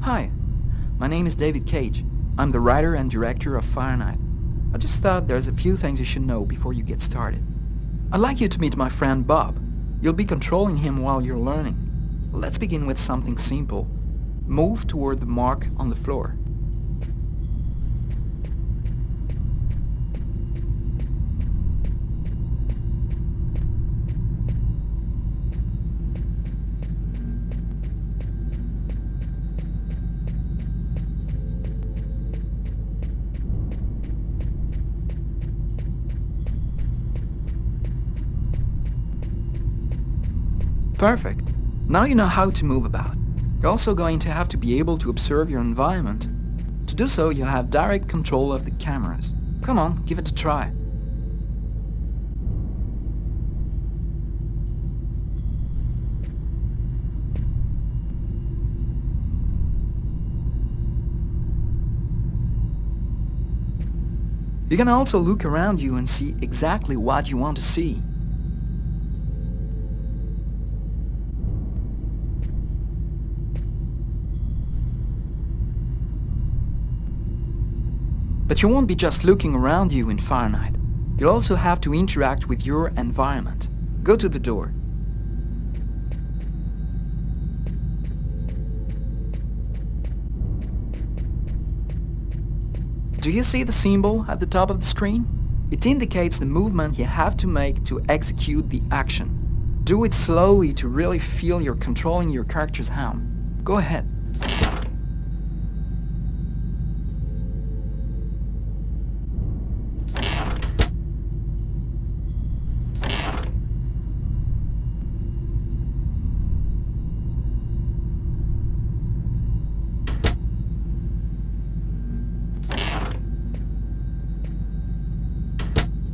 Hi, my name is David Cage. I'm the writer and director of Fahrenheit. I just thought there's a few things you should know before you get started. I'd like you to meet my friend Bob. You'll be controlling him while you're learning. Let's begin with something simple. Move toward the mark on the floor. Perfect. Now you know how to move about. You're also going to have to be able to observe your environment. To do so, you'll have direct control of the cameras. Come on, give it a try. You can also look around you and see exactly what you want to see. But you won't be just looking around you in Fahrenheit. You'll also have to interact with your environment. Go to the door. Do you see the symbol at the top of the screen? It indicates the movement you have to make to execute the action. Do it slowly to really feel you're controlling your character's hand. Go ahead.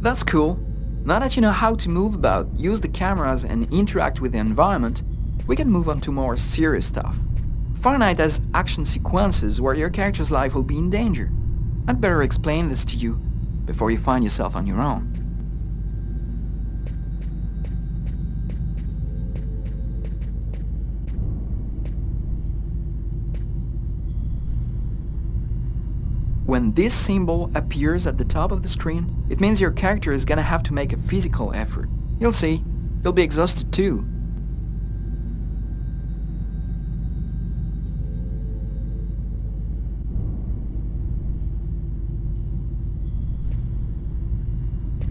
That's cool. Now that you know how to move about, use the cameras and interact with the environment, we can move on to more serious stuff. Fahrenheit has action sequences where your character's life will be in danger. I'd better explain this to you before you find yourself on your own. When this symbol appears at the top of the screen, it means your character is gonna have to make a physical effort. You'll see, you'll be exhausted too.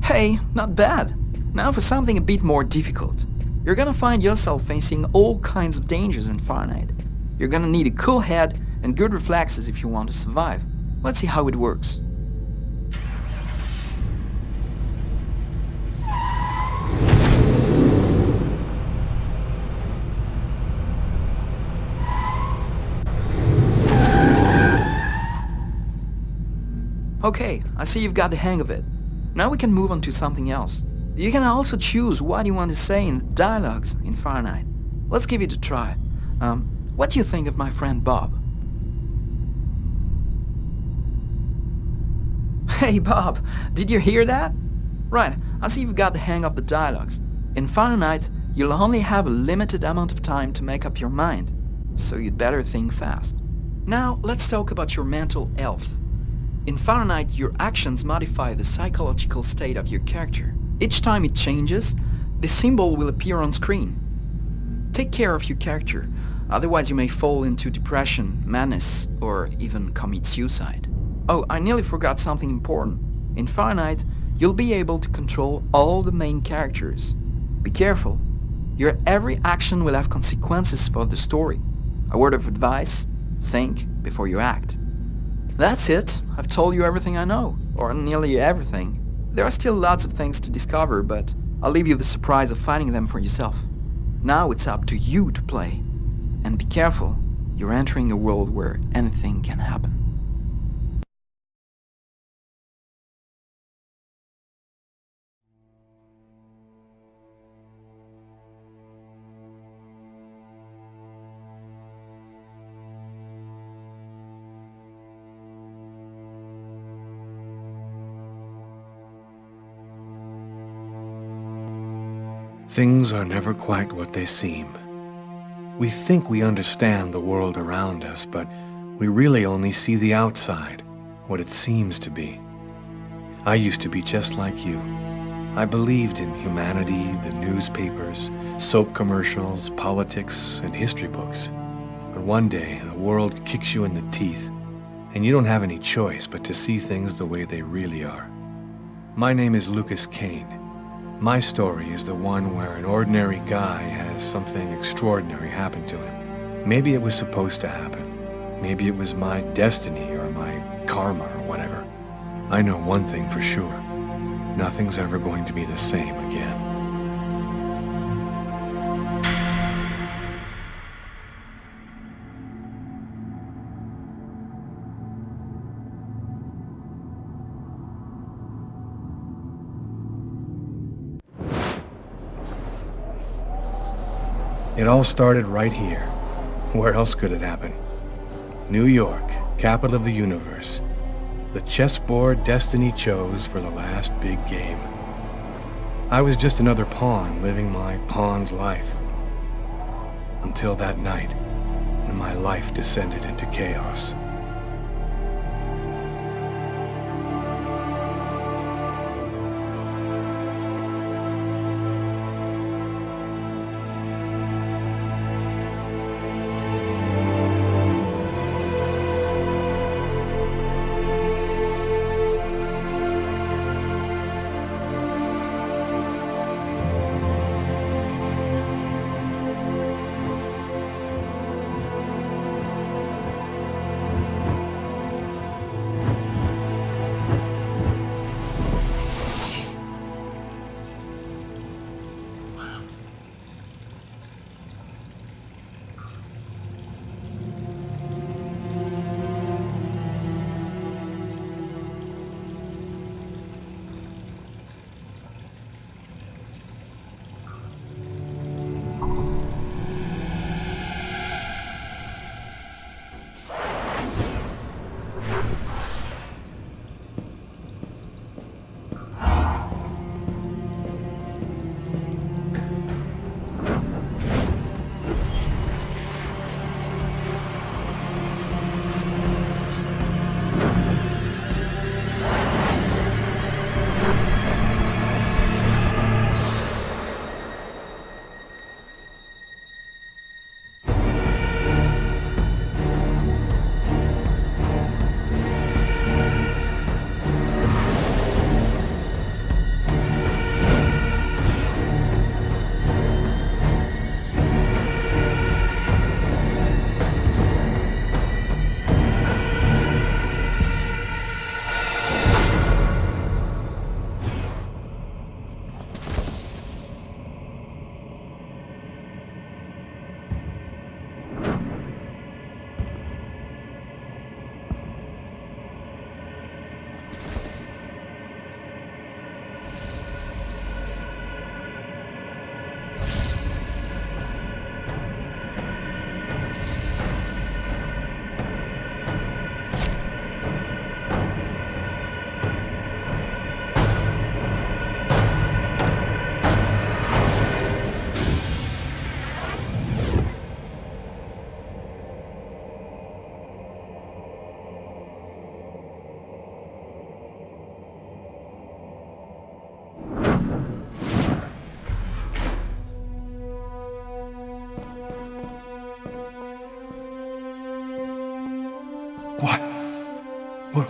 Hey, not bad. Now for something a bit more difficult. You're gonna find yourself facing all kinds of dangers in Fahrenheit. You're gonna need a cool head and good reflexes if you want to survive. Let's see how it works. Okay, I see you've got the hang of it. Now we can move on to something else. You can also choose what you want to say in the dialogues in Fahrenheit. Let's give it a try. What do you think of my friend Bob? Hey Bob, did you hear that? Right, I see you've got the hang of the dialogues. In Fahrenheit, you'll only have a limited amount of time to make up your mind, so you'd better think fast. Now, let's talk about your mental health. In Fahrenheit, your actions modify the psychological state of your character. Each time it changes, the symbol will appear on screen. Take care of your character, otherwise you may fall into depression, madness, or even commit suicide. Oh, I nearly forgot something important. In Fahrenheit, you'll be able to control all the main characters. Be careful. Your every action will have consequences for the story. A word of advice, think before you act. That's it. I've told you everything I know, or nearly everything. There are still lots of things to discover, but I'll leave you the surprise of finding them for yourself. Now it's up to you to play. And be careful, you're entering a world where anything can happen. Things are never quite what they seem. We think we understand the world around us, but we really only see the outside, what it seems to be. I used to be just like you. I believed in humanity, the newspapers, soap commercials, politics, and history books. But one day, the world kicks you in the teeth, and you don't have any choice but to see things the way they really are. My name is Lucas Kane. My story is the one where an ordinary guy has something extraordinary happen to him. Maybe it was supposed to happen. Maybe it was my destiny or my karma or whatever. I know one thing for sure. Nothing's ever going to be the same again. It all started right here. Where else could it happen? New York, capital of the universe. The chessboard destiny chose for the last big game. I was just another pawn living my pawn's life. Until that night, when my life descended into chaos.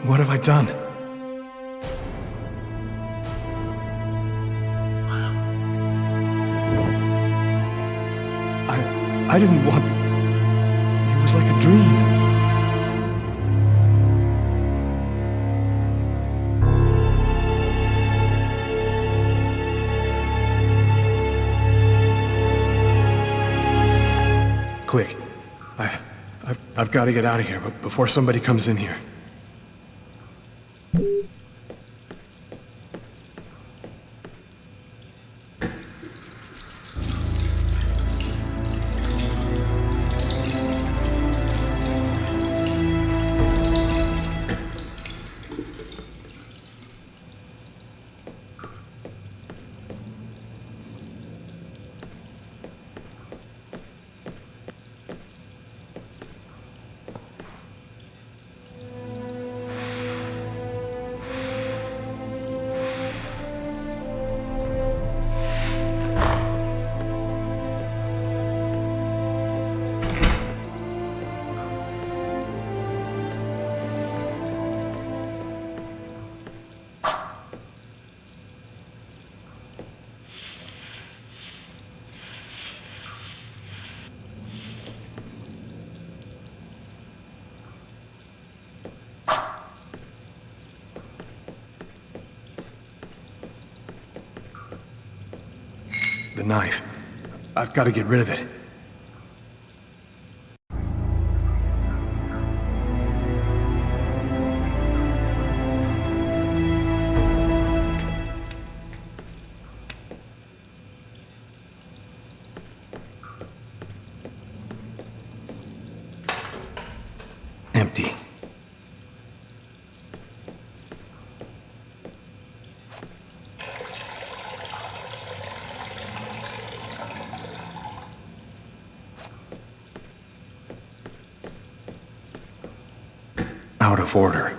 What have I done? I didn't want... It was like a dream. Quick. I've got to get out of here before somebody comes in here. The knife. I've got to get rid of it. Empty. Out of order.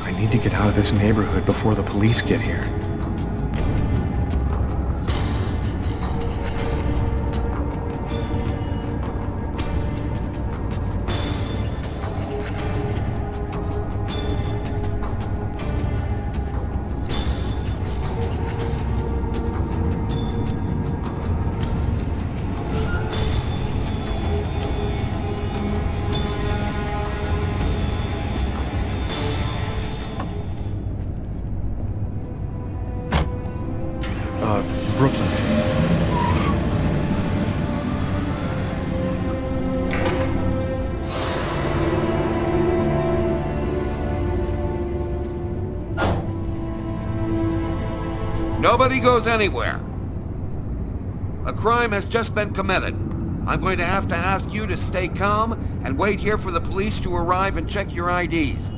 I need to get out of this neighborhood before the police get here. Brooklyn is. Nobody goes anywhere. A crime has just been committed. I'm going to have to ask you to stay calm and wait here for the police to arrive and check your IDs.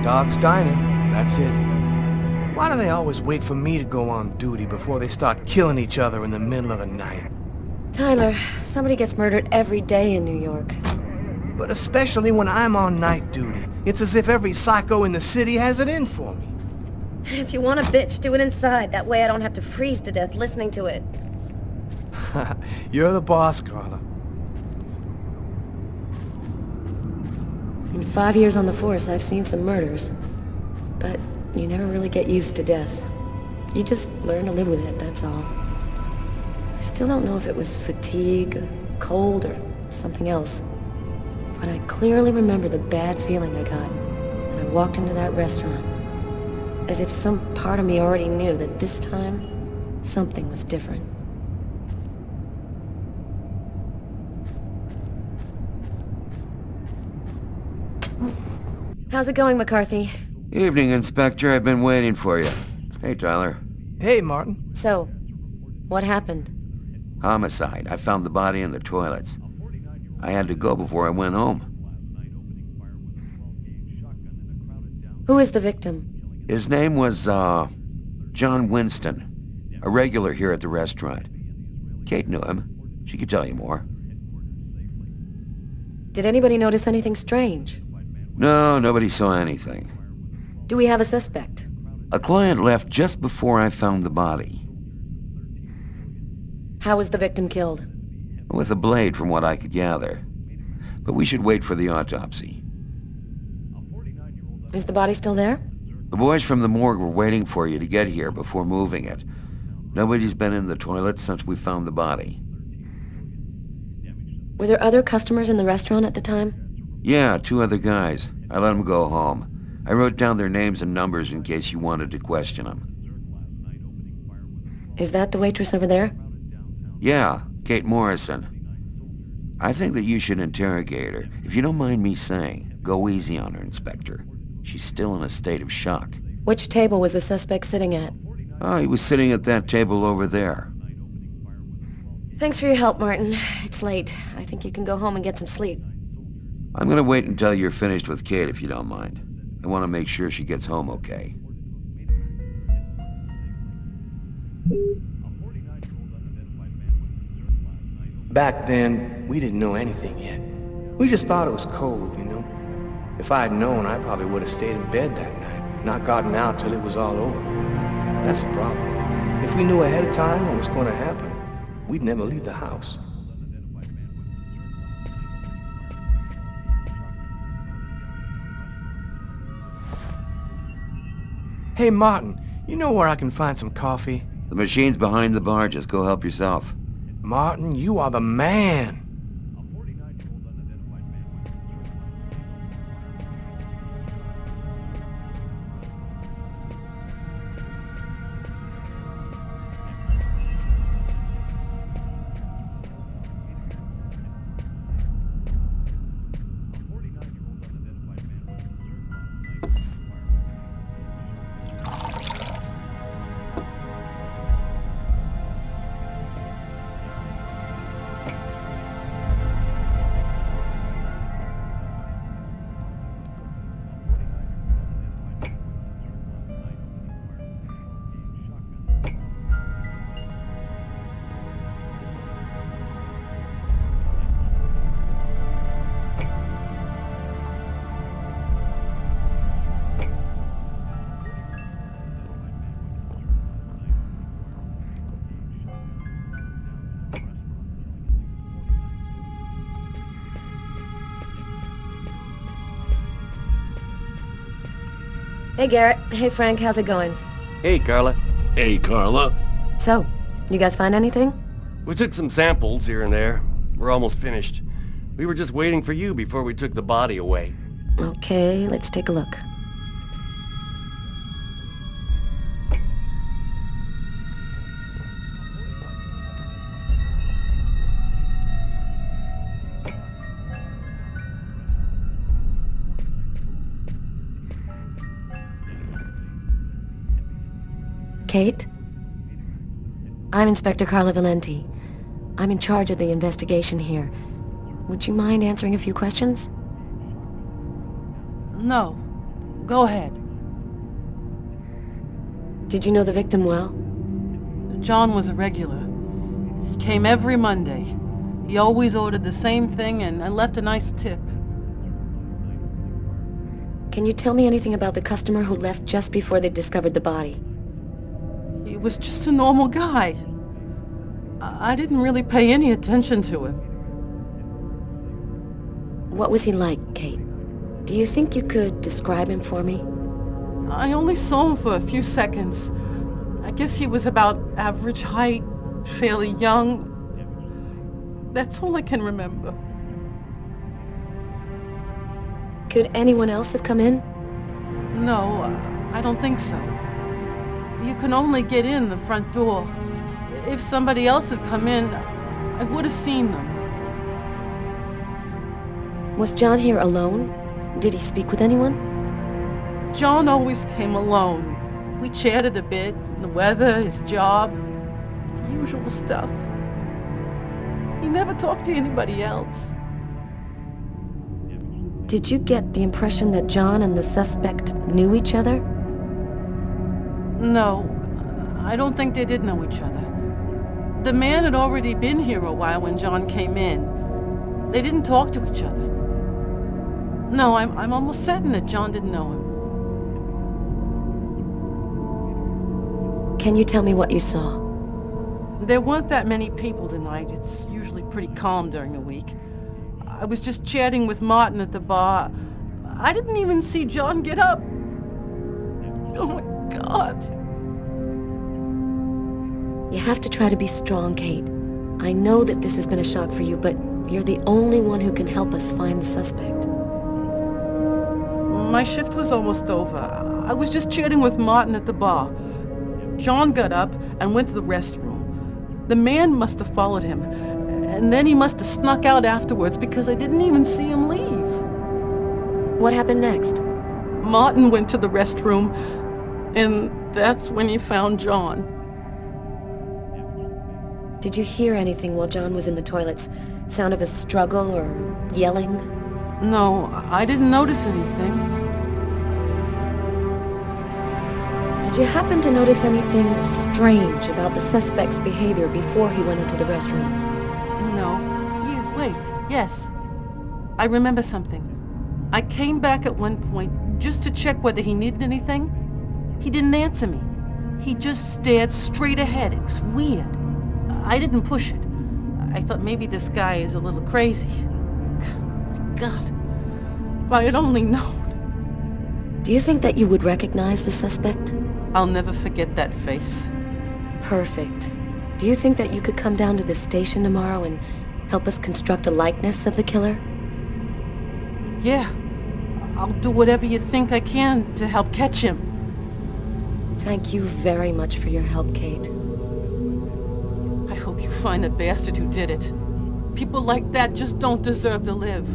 Dog's Diner, that's it. Why do they always wait for me to go on duty before they start killing each other in the middle of the night? Tyler, somebody gets murdered every day in New York. But especially when I'm on night duty. It's as if every psycho in the city has it in for me. If you want a bitch, do it inside. That way I don't have to freeze to death listening to it. You're the boss, Carla. In 5 years on the force, I've seen some murders. But you never really get used to death. You just learn to live with it, that's all. I still don't know if it was fatigue, or cold, or something else. But I clearly remember the bad feeling I got when I walked into that restaurant. As if some part of me already knew that this time, something was different. How's it going, McCarthy? Evening, Inspector. I've been waiting for you. Hey, Tyler. Hey, Martin. So, what happened? Homicide. I found the body in the toilets. I had to go before I went home. Who is the victim? His name was, John Winston, a regular here at the restaurant. Kate knew him. She could tell you more. Did anybody notice anything strange? No, nobody saw anything. Do we have a suspect? A client left just before I found the body. How was the victim killed? With a blade, from what I could gather. But we should wait for the autopsy. Is the body still there? The boys from the morgue were waiting for you to get here before moving it. Nobody's been in the toilet since we found the body. Were there other customers in the restaurant at the time? Yeah, 2 other guys. I let them go home. I wrote down their names and numbers in case you wanted to question them. Is that the waitress over there? Yeah, Kate Morrison. I think that you should interrogate her. If you don't mind me saying, go easy on her, Inspector. She's still in a state of shock. Which table was the suspect sitting at? Oh, he was sitting at that table over there. Thanks for your help, Martin. It's late. I think you can go home and get some sleep. I'm gonna wait until you're finished with Kate, if you don't mind. I want to make sure she gets home okay. Back then, we didn't know anything yet. We just thought it was cold, you know? If I had known, I probably would have stayed in bed that night, not gotten out till it was all over. That's the problem. If we knew ahead of time what was going to happen, we'd never leave the house. Hey, Martin, you know where I can find some coffee? The machine's behind the bar. Just go help yourself. Martin, you are the man. Hey, Garrett. Hey, Frank. How's it going? Hey, Carla. Hey, Carla. So, you guys find anything? We took some samples here and there. We're almost finished. We were just waiting for you before we took the body away. Okay, let's take a look. Kate? I'm Inspector Carla Valenti. I'm in charge of the investigation here. Would you mind answering a few questions? No. Go ahead. Did you know the victim well? John was a regular. He came every Monday. He always ordered the same thing and left a nice tip. Can you tell me anything about the customer who left just before they discovered the body? He was just a normal guy. I didn't really pay any attention to him. What was he like, Kate? Do you think you could describe him for me? I only saw him for a few seconds. I guess he was about average height, fairly young. That's all I can remember. Could anyone else have come in? No, I don't think so. You can only get in the front door. If somebody else had come in, I would have seen them. Was John here alone? Did he speak with anyone? John always came alone. We chatted a bit, the weather, his job, the usual stuff. He never talked to anybody else. Did you get the impression that John and the suspect knew each other? No, I don't think they did know each other. The man had already been here a while when John came in. They didn't talk to each other. No, I'm almost certain that John didn't know him. Can you tell me what you saw? There weren't that many people tonight. It's usually pretty calm during the week. I was just chatting with Martin at the bar. I didn't even see John get up. Oh my God. You have to try to be strong, Kate. I know that this has been a shock for you, but you're the only one who can help us find the suspect. My shift was almost over. I was just chatting with Martin at the bar. John got up and went to the restroom. The man must have followed him, and then he must have snuck out afterwards because I didn't even see him leave. What happened next? Martin went to the restroom, and that's when he found John. Did you hear anything while John was in the toilets? Sound of a struggle or yelling? No, I didn't notice anything. Did you happen to notice anything strange about the suspect's behavior before he went into the restroom? No. Wait. Yes. I remember something. I came back at one point just to check whether he needed anything. He didn't answer me. He just stared straight ahead. It was weird. I didn't push it. I thought maybe this guy is a little crazy. God, if I had only known. Do you think that you would recognize the suspect? I'll never forget that face. Perfect. Do you think that you could come down to the station tomorrow and help us construct a likeness of the killer? Yeah. I'll do whatever you think I can to help catch him. Thank you very much for your help, Kate. I hope you find the bastard who did it. People like that just don't deserve to live.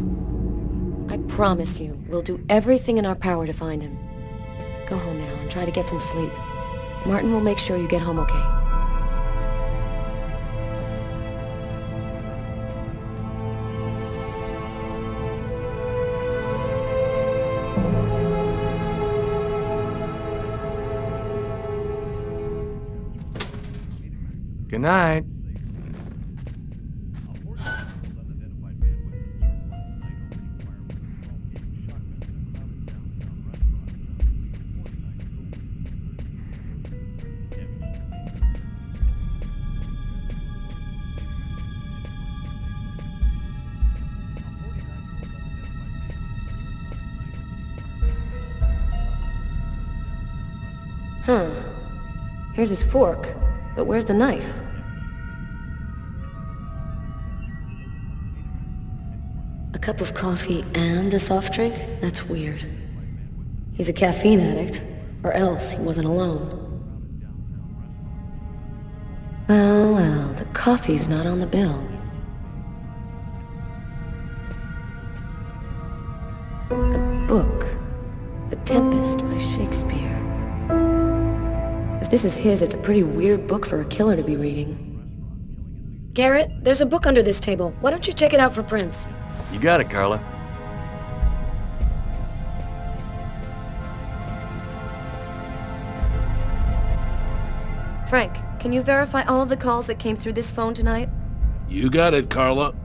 I promise you, we'll do everything in our power to find him. Go home now and try to get some sleep. Martin will make sure you get home okay. Good night. Huh. Here's his fork, but where's the knife? A cup of coffee and a soft drink? That's weird. He's a caffeine addict, or else he wasn't alone. Well, the coffee's not on the bill. A book. The Tempest by Shakespeare. If this is his, it's a pretty weird book for a killer to be reading. Garrett, there's a book under this table. Why don't you check it out for prints? You got it, Carla. Frank, can you verify all of the calls that came through this phone tonight? You got it, Carla.